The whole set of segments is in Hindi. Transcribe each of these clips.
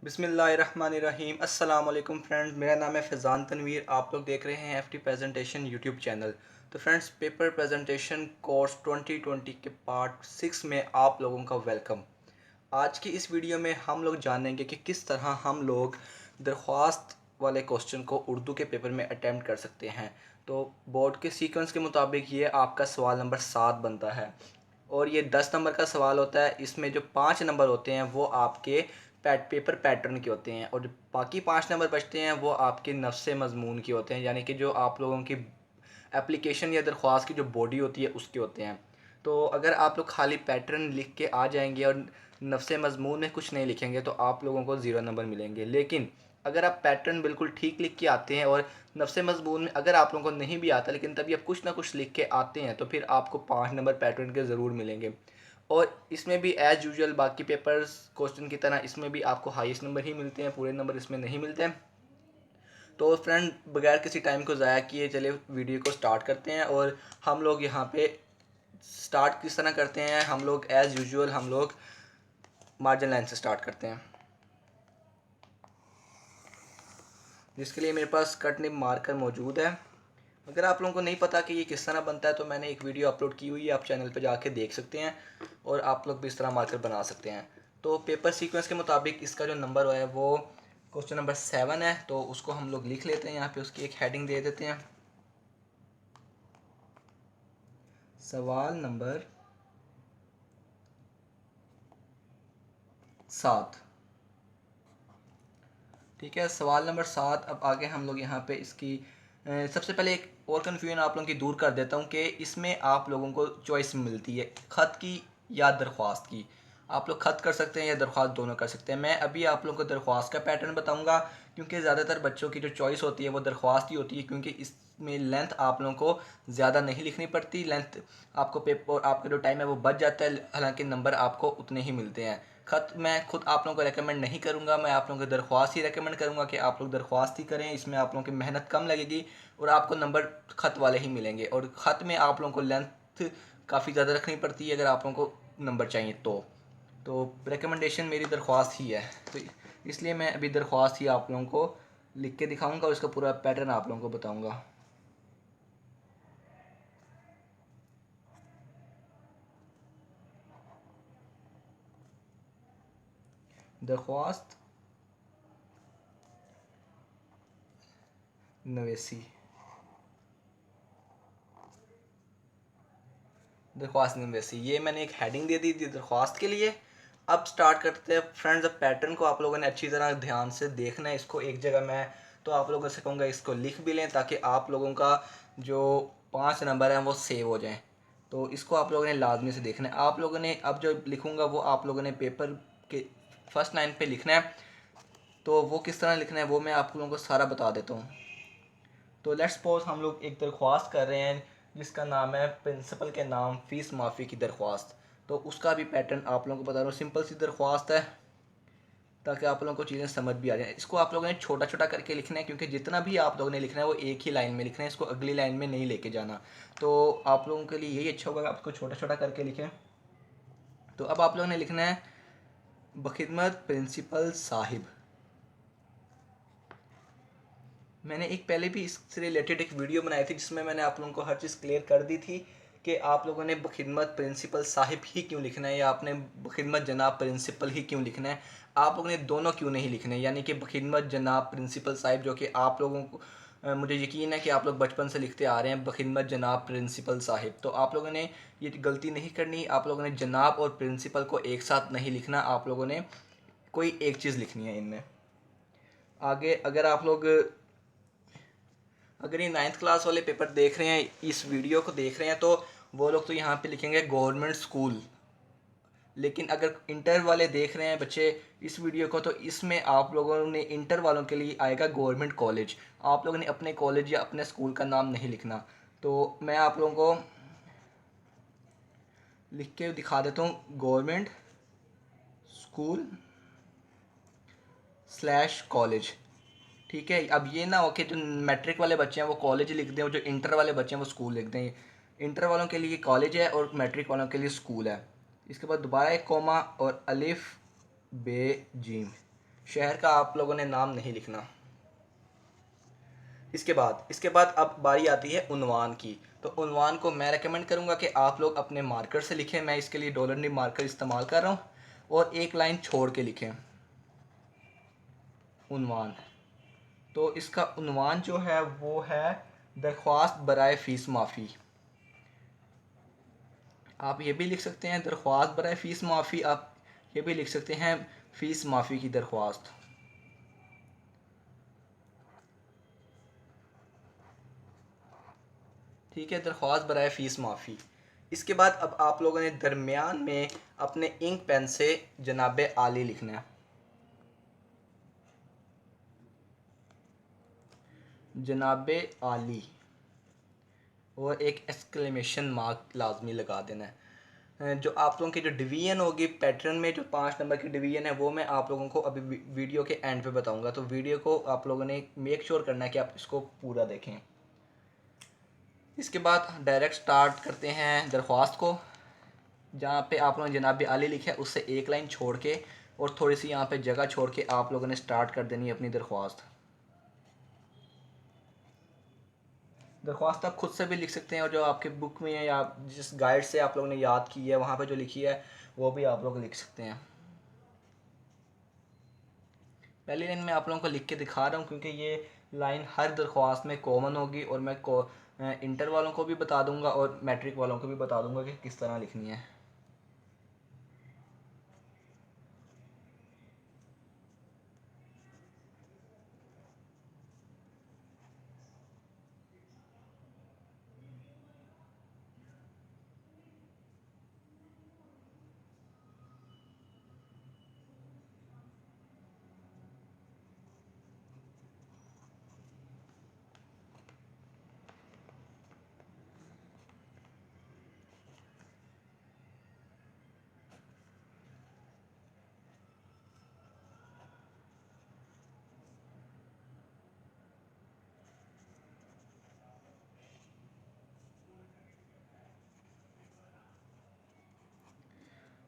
बिस्मिल्लाहिर्रहमानिर्रहीम। अस्सलाम वालेकुम फ्रेंड्स, मेरा नाम है फैज़ान तनवीर। आप लोग देख रहे हैं एफ़टी प्रेजेंटेशन यूट्यूब चैनल। तो फ्रेंड्स, पेपर प्रेजेंटेशन कोर्स 2020 के पार्ट 6 में आप लोगों का वेलकम। आज की इस वीडियो में हम लोग जानेंगे कि किस तरह हम लोग दरख्वास्त वाले क्वेश्चन को उर्दू के पेपर में अटैम्प्ट कर सकते हैं। तो बोर्ड के सीक्वेंस के मुताबिक ये आपका सवाल नंबर 7 बनता है और ये 10 नंबर का सवाल होता है। इसमें जो 5 नंबर होते हैं वो आपके पेपर पैटर्न के होते हैं और जो बाकी 5 नंबर बचते हैं वो आपके नफ्स मज़मून के होते हैं, यानी कि जो आप लोगों की एप्लीकेशन या दरख्वास्त की जो बॉडी होती है उसके होते हैं। तो अगर आप लोग खाली पैटर्न लिख के आ जाएंगे और नफ्स मज़मून में कुछ नहीं लिखेंगे तो आप लोगों को ज़ीरो नंबर मिलेंगे। लेकिन अगर आप पैटर्न बिल्कुल ठीक लिख के आते हैं और नफ्स मज़मून में अगर आप लोगों को नहीं भी आता लेकिन तभी आप कुछ ना कुछ लिख के आते हैं तो फिर आपको 5 नंबर पैटर्न के ज़रूर मिलेंगे। और इसमें भी एज़ यूजुअल बाकी पेपर्स क्वेश्चन की तरह इसमें भी आपको हाईएस्ट नंबर ही मिलते हैं, पूरे नंबर इसमें नहीं मिलते हैं। तो फ्रेंड, बगैर किसी टाइम को ज़ाया किए चले वीडियो को स्टार्ट करते हैं। और हम लोग यहाँ पे स्टार्ट किस तरह करते हैं, हम लोग एज़ यूजुअल हम लोग मार्जिन लाइन से स्टार्ट करते हैं, जिसके लिए मेरे पास कट निब मार्कर मौजूद है। अगर आप लोगों को नहीं पता कि ये किस तरह बनता है तो मैंने एक वीडियो अपलोड की हुई है, आप चैनल पर जाके देख सकते हैं और आप लोग भी इस तरह मार्कर बना सकते हैं। तो पेपर सीक्वेंस के मुताबिक इसका जो नंबर है वो क्वेश्चन नंबर 7 है, तो उसको हम लोग लिख लेते हैं। यहाँ पे उसकी एक हेडिंग दे देते हैं, सवाल नंबर 7। ठीक है, सवाल नंबर 7। अब आगे हम लोग यहाँ पे इसकी सबसे पहले एक और कन्फ्यूजन आप लोगों की दूर कर देता हूँ कि इसमें आप लोगों को चॉइस मिलती है ख़त की या दरख्वास्त की। आप लोग ख़त कर सकते हैं या दरख्वास्त, दोनों कर सकते हैं। मैं अभी आप लोगों को दरख्वास्त का पैटर्न बताऊँगा क्योंकि ज़्यादातर बच्चों की जो चॉइस होती है वो दरख्वास्त ही होती है, क्योंकि इसमें लेंथ आप लोगों को ज़्यादा नहीं लिखनी पड़ती। लेंथ आपको पेपर आपका जो टाइम है वो बच जाता है, हालांकि नंबर आपको उतने ही मिलते हैं। ख़त मैं खुद आप लोगों को रेकमेंड नहीं करूँगा, मैं आप लोगों को दरख्वास्त ही रेकमेंड करूँगा कि आप लोग दरख्वास्त ही करें। इसमें आप लोगों की मेहनत कम लगेगी और आपको नंबर ख़त वाले ही मिलेंगे। और ख़त में आप लोगों को लेंथ काफ़ी ज़्यादा रखनी पड़ती है अगर आप लोगों को नंबर चाहिए तो रिकमेंडेशन मेरी दरख्वास्त ही है। तो इसलिए मैं अभी दरख्वास्त ही आप लोगों को लिख के दिखाऊँगा और इसका पूरा पैटर्न आप लोगों को बताऊँगा। दरख्वास्त 89, दरख्वास्त नहीं, वैसे ये मैंने एक हेडिंग दे दी थी दरख्वास्त के लिए। अब स्टार्ट करते हैं फ्रेंड्स। अब पैटर्न को आप लोगों ने अच्छी तरह ध्यान से देखना है। इसको एक जगह मैं तो आप लोगों से कहूँगा इसको लिख भी लें ताकि आप लोगों का जो 5 नंबर हैं वो सेव हो जाएं। तो इसको आप लोगों ने लाजमी से देखना है। आप लोगों ने अब जो लिखूँगा वो आप लोगों ने पेपर के फर्स्ट लाइन पे लिखना है। तो वो किस तरह लिखना है वो मैं आप लोगों को सारा बता देता हूँ। तो लेट्स सपोज हम लोग एक दरख्वास्त कर रहे हैं जिसका नाम है प्रिंसिपल के नाम फ़ीस माफ़ी की दरख्वास्त। तो उसका भी पैटर्न आप लोगों को बता रहा हूँ, सिंपल सी दरख्वास्त है ताकि आप लोगों को चीज़ें समझ भी आ जाए। इसको आप लोगों ने छोटा छोटा करके लिखना है क्योंकि जितना भी आप लोगों ने लिखना है वो एक ही लाइन में लिखना है, इसको अगली लाइन में नहीं लेके जाना। तो आप लोगों के लिए यही अच्छा होगा, आप इसको छोटा छोटा करके लिखें। तो अब आप लोगों ने लिखना है बखिदमत प्रिंसिपल साहिब। मैंने एक पहले भी इससे रिलेटेड एक वीडियो बनाई थी जिसमें मैंने आप लोगों को हर चीज़ क्लियर कर दी थी कि आप लोगों ने बखिदमत प्रिंसिपल साहिब ही क्यों लिखना है या आपने बखिदमत जनाब प्रिंसिपल ही क्यों लिखना है। आप लोगों ने दोनों क्यों नहीं लिखने, यानी कि बखिदमत जनाब प्रिंसिपल साहिब, जो कि आप लोगों को मुझे यकीन है कि आप लोग बचपन से लिखते आ रहे हैं बखिदमत जनाब प्रिंसिपल साहिब। तो आप लोगों ने ये गलती नहीं करनी। आप लोगों ने जनाब और प्रिंसिपल को एक साथ नहीं लिखना, आप लोगों ने कोई एक चीज़ लिखनी है इनमें। आगे अगर ये 9th क्लास वाले पेपर देख रहे हैं, इस वीडियो को देख रहे हैं, तो वो लोग तो यहाँ पे लिखेंगे गवर्नमेंट स्कूल। लेकिन अगर इंटर वाले देख रहे हैं बच्चे इस वीडियो को, तो इसमें आप लोगों ने इंटर वालों के लिए आएगा गवर्नमेंट कॉलेज। आप लोगों ने अपने कॉलेज या अपने स्कूल का नाम नहीं लिखना। तो मैं आप लोगों को लिख के दिखा देता हूँ, गवर्नमेंट स्कूल स्लैश कॉलेज। ठीक है, अब ये ना हो कि जो मैट्रिक वाले बच्चे हैं वो कॉलेज लिख दें और जो इंटर वाले बच्चे हैं वो स्कूल लिख दें। इंटर वालों के लिए कॉलेज है और मैट्रिक वालों के लिए स्कूल है। इसके बाद दोबारा एक कोमा और अलिफ बे जीम। शहर का आप लोगों ने नाम नहीं लिखना। इसके बाद अब बारी आती है उन्वान की। तो उन्वान को मैं रेकमेंड करूँगा कि आप लोग अपने मार्कर से लिखें। मैं इसके लिए डॉलर नी मार्कर इस्तेमाल कर रहा हूँ। और एक लाइन छोड़ के लिखें उन्वान। तो इसका उन्वान जो है वो है दरख्वास्त बराए फ़ीस माफ़ी। आप ये भी लिख सकते हैं दरख्वास्त बराए फ़ीस माफ़ी, आप ये भी लिख सकते हैं फ़ीस माफ़ी की दरख्वास्त। ठीक है, दरख्वास्त बराए फ़ीस माफ़ी। इसके बाद अब आप लोगों ने दरमियान में अपने इंक पेन से जनाब आली लिखना है। जनाब आली और एक एक्सक्लेमेशन मार्क लाजमी लगा देना है। जो आप लोगों की जो डिवीज़न होगी पैटर्न में, जो 5 नंबर की डिवीज़न है, वो मैं आप लोगों को अभी वीडियो के एंड पे बताऊंगा। तो वीडियो को आप लोगों ने मेक श्योर करना है कि आप इसको पूरा देखें। इसके बाद डायरेक्ट स्टार्ट करते हैं दरख्वास्त को। जहाँ पे आप लोगों ने जनाब आली लिखा है उससे एक लाइन छोड़ के और थोड़ी सी यहाँ पे जगह छोड़ के आप लोगों ने स्टार्ट कर देनी है अपनी दरख्वास्त। दरख्वास्त आप खुद से भी लिख सकते हैं और जो आपके बुक में है या जिस गाइड से आप लोगों ने याद की है वहाँ पे जो लिखी है वो भी आप लोग लिख सकते हैं। पहली लाइन मैं आप लोगों को लिख के दिखा रहा हूँ क्योंकि ये लाइन हर दरख्वास्त में कॉमन होगी और मैं इंटर वालों को भी बता दूंगा और मैट्रिक वालों को भी बता दूंगा कि किस तरह लिखनी है।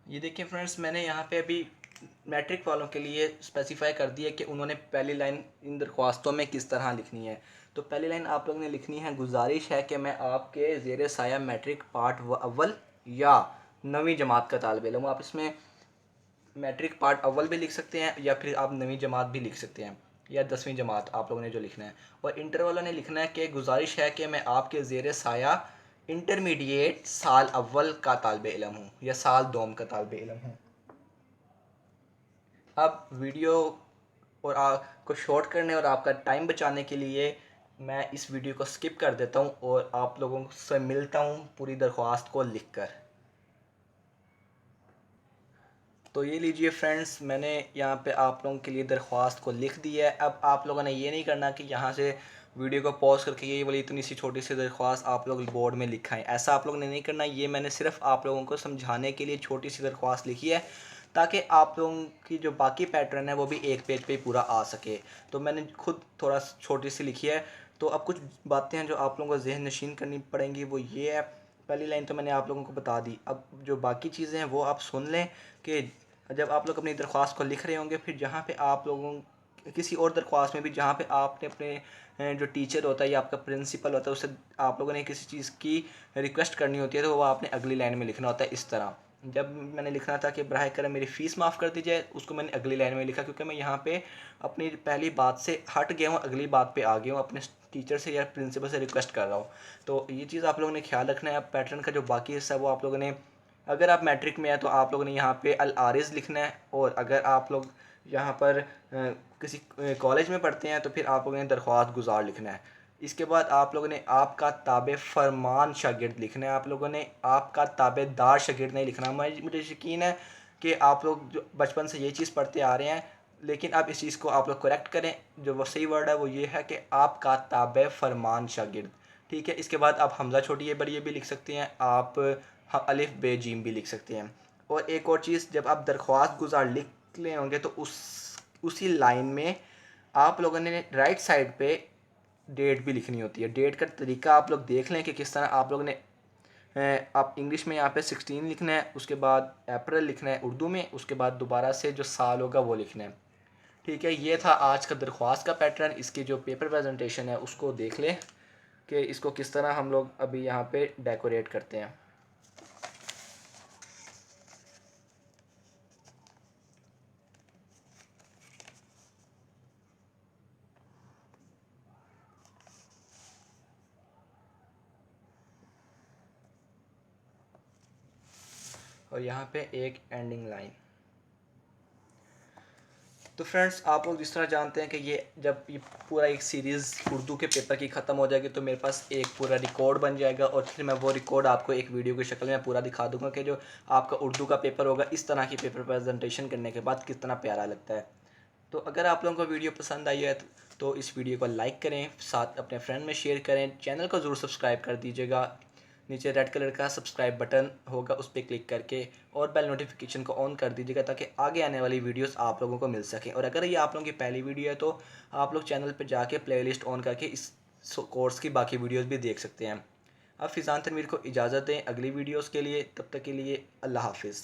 ये देखिए फ्रेंड्स, मैंने यहाँ पे अभी मैट्रिक वालों के लिए स्पेसिफाई कर दिया कि उन्होंने पहली लाइन इन दरख्वास्तों में किस तरह लिखनी है। तो पहली लाइन आप लोगों ने लिखनी है, गुजारिश है कि मैं आपके ज़ेर साया मैट्रिक पार्ट अव्वल या 9वीं जमात का तालिब इल्म हूँ। आप इसमें मैट्रिक पार्ट अव्वल भी लिख सकते हैं या फिर आप 9वीं जमात भी लिख सकते हैं या 10वीं जमात आप लोगों ने जो लिखना है। और इंटर वालों ने लिखना है कि गुजारिश है कि मैं आपके ज़ेर साया इंटरमीडिएट साल अव्वल का तालिब इल्म हूँ या साल दोम का तालिब इल्म हूँ। अब वीडियो और को शॉर्ट करने और आपका टाइम बचाने के लिए मैं इस वीडियो को स्किप कर देता हूँ और आप लोगों से मिलता हूँ पूरी दरख्वास्त को लिखकर। तो ये लीजिए फ्रेंड्स, मैंने यहाँ पे आप लोगों के लिए दरख्वास्त को लिख दिया है। अब आप लोगों ने ये नहीं करना कि यहाँ से वीडियो को पॉज करके ये वाली इतनी सी छोटी सी दरख्वास्त आप लोग बोर्ड में लिखाएं। ऐसा आप लोगों ने नहीं करना। ये मैंने सिर्फ आप लोगों को समझाने के लिए छोटी सी दरख्वास्त लिखी है ताकि आप लोगों की जो बाकी पैटर्न है वो भी एक पेज पे पूरा आ सके। तो मैंने खुद थोड़ा छोटी सी लिखी है। तो अब कुछ बातें हैं जो आप लोगों को जहन नशीन करनी पड़ेंगी, वो ये है। पहली लाइन तो मैंने आप लोगों को बता दी। अब जो बाकी चीज़ें हैं वो आप सुन लें कि जब आप लोग अपनी दरख्वास्त को लिख रहे होंगे, फिर जहाँ पे आप लोगों किसी और दरख्वास्त में भी जहाँ पे आपने अपने जो टीचर होता है या आपका प्रिंसिपल होता है उससे आप लोगों ने किसी चीज़ की रिक्वेस्ट करनी होती है तो वो आपने अगली लाइन में लिखना होता है। इस तरह जब मैंने लिखना था कि बराह करम मेरी फ़ीस माफ़ कर दी जाए, उसको मैंने अगली लाइन में लिखा क्योंकि मैं यहाँ पे अपनी पहली बात से हट गया हूँ, अगली बात पे आ गया हूँ, अपने टीचर से या प्रिंसिपल से रिक्वेस्ट कर रहा हूँ। तो ये चीज़ आप लोगों ने ख्याल रखना है। पैटर्न का जो बाकी हिस्सा है वो आप लोगों ने, अगर आप मैट्रिक में हैं तो आप लोगों ने यहाँ पे अल आरिज़ लिखना है और अगर आप लोग यहाँ पर किसी कॉलेज में पढ़ते हैं तो फिर आप लोगों ने दरख्वास्त गुजार लिखना है। इसके बाद आप लोगों ने आपका ताबे फरमान शागिर्द लिखना है। आप लोगों ने आपका ताबेदार शागिर्द नहीं लिखना। मुझे यकीन है कि आप लोग जो बचपन से ये चीज़ पढ़ते आ रहे हैं, लेकिन अब इस चीज़ को आप लोग करेक्ट करें। जो वो सही वर्ड है वो ये है कि आपका ताबे फरमान शागिर्द। ठीक है, इसके बाद आप हमज़ा छोटी बड़ी भी लिख सकते हैं, आप अलिफ बे जीम भी लिख सकते हैं। और एक और चीज़, जब आप दरख्वास्त गुजार लिख ले होंगे तो उसी लाइन में आप लोगों ने राइट साइड पे डेट भी लिखनी होती है। डेट का तरीका आप लोग देख लें कि किस तरह आप लोगों ने आप इंग्लिश में यहाँ पे 16 लिखना है, उसके बाद अप्रैल लिखना है उर्दू में, उसके बाद दोबारा से जो साल होगा वो लिखना है। ठीक है, ये था आज का दरख्वास्त का पैटर्न। इसकी जो पेपर प्रेजेंटेशन है उसको देख लें कि इसको किस तरह हम लोग अभी यहाँ पे डेकोरेट करते हैं। और यहाँ पे एक एंडिंग लाइन। तो फ्रेंड्स, आप लोग जिस तरह जानते हैं कि ये जब ये पूरा एक सीरीज़ उर्दू के पेपर की ख़त्म हो जाएगी तो मेरे पास एक पूरा रिकॉर्ड बन जाएगा, और फिर मैं वो रिकॉर्ड आपको एक वीडियो की शक्ल में पूरा दिखा दूंगा कि जो आपका उर्दू का पेपर होगा इस तरह की पेपर प्रेजेंटेशन करने के बाद कितना प्यारा लगता है। तो अगर आप लोगों को वीडियो पसंद आई है तो इस वीडियो को लाइक करें, साथ अपने फ्रेंड में शेयर करें, चैनल को ज़रूर सब्सक्राइब कर दीजिएगा। नीचे रेड कलर का सब्सक्राइब बटन होगा, उस पर क्लिक करके और बेल नोटिफिकेशन को ऑन कर दीजिएगा ताकि आगे आने वाली वीडियोस आप लोगों को मिल सकें। और अगर ये आप लोगों की पहली वीडियो है तो आप लोग चैनल पर जाके प्लेलिस्ट ऑन करके इस कोर्स की बाकी वीडियोस भी देख सकते हैं। अब फिज़ान तनवीर को इजाज़त दें अगली वीडियोस के लिए, तब तक के लिए अल्लाह हाफिज़।